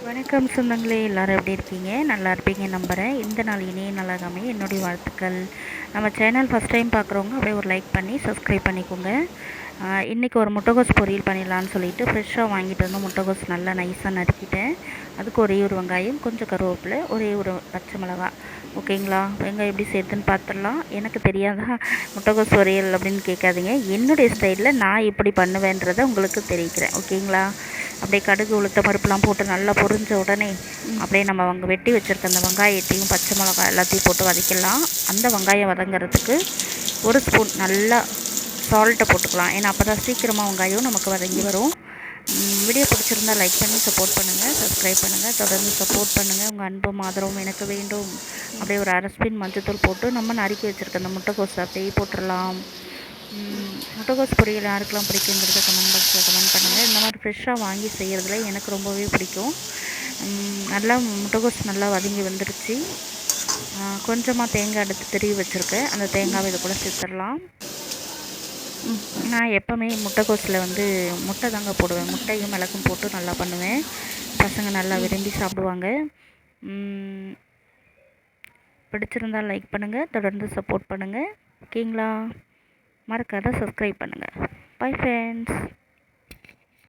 வணக்கம் சொந்தங்களே, எல்லாரும் எப்படி இருக்கீங்க? நல்லா இருப்பீங்க நம்புகிறேன். இந்த நாள் இனிய நாளாக அமைய என்னுடைய வாழ்த்துக்கள். நம்ம சேனல் ஃபஸ்ட் டைம் பார்க்குறவங்க அப்படியே ஒரு லைக் பண்ணி சப்ஸ்கிரைப் பண்ணிக்கோங்க. இன்றைக்கி ஒரு முட்டைகோஸ் பொரியல் பண்ணிடலான்னு சொல்லிட்டு ஃப்ரெஷ்ஷாக வாங்கிட்டு வந்து முட்டைகோஸ் நல்லா நைஸாக நறுக்கிட்டேன். அதுக்கு ஒரே ஒரு வெங்காயம், கொஞ்சம் கருவேப்பிலை, ஒரே ஒரு பச்சை மிளகா. ஓகேங்களா? வெங்காயம் எப்படி சேர்த்துன்னு பார்த்துடலாம். எனக்கு தெரியாதா முட்டைகோஸ் பொரியல் அப்படின்னு கேட்காதீங்க. என்னுடைய ஸ்டைலில் நான் எப்படி பண்ணுவேன்றதை உங்களுக்கு தெரிவிக்கிறேன். ஓகேங்களா? அப்படியே கடுகு உளுத்த பருப்புலாம் போட்டு நல்லா பொரிஞ்ச உடனே அப்படியே நம்ம வெட்டி வச்சுருக்க அந்த வெங்காயத்தையும் பச்சை மிளகாய் எல்லாத்தையும் போட்டு வதக்கிடலாம். அந்த வெங்காயம் வதங்கிறதுக்கு ஒரு ஸ்பூன் நல்லா சால்ட்டை போட்டுக்கலாம். ஏன்னா அப்போ தான் சீக்கிரமாக வெங்காயம் நமக்கு வதங்கி வரும். வீடியோ பிடிச்சிருந்தால் லைக் பண்ணி சப்போர்ட் பண்ணுங்கள், சப்ஸ்கிரைப் பண்ணுங்கள், தொடர்ந்து சப்போர்ட் பண்ணுங்கள். உங்கள் அன்பும் ஆதரவும் எனக்கு வேண்டும். அப்படியே ஒரு அரை ஸ்பூன் மஞ்சத்தூள் போட்டு நம்ம நறுக்கி வச்சுருக்க அந்த முட்டைக்கோஸ் அப்படியே போட்டுடலாம். முட்டைக்கோஸ் பொரியல் யாருக்கெல்லாம் பிடிக்குங்கிறத கமெண்ட் பாக்ஸில் கமெண்ட் பண்ணுங்கள். இந்த மாதிரி ஃப்ரெஷ்ஷாக வாங்கி செய்கிறதுல எனக்கு ரொம்பவே பிடிக்கும். நல்லா முட்டைக்கோஸ் நல்லா வதங்கி வந்துடுச்சு. கொஞ்சமாக தேங்காய் எடுத்து திருவி வச்சுருக்கேன். அந்த தேங்காவை இதை கூட சேர்த்துடலாம். நான் எப்போவுமே முட்டைக்கோஸில் முட்டை தாங்க போடுவேன். முட்டையும் மிளகும் போட்டு நல்லா பண்ணுவேன். பசங்க நல்லா விரும்பி சாப்பிடுவாங்க. பிடிச்சிருந்தால் லைக் பண்ணுங்கள், தொடர்ந்து சப்போர்ட் பண்ணுங்கள். ஓகேங்களா? மறக்காத சப்ஸ்கிரைப் பண்ணுங்கள். Bye friends.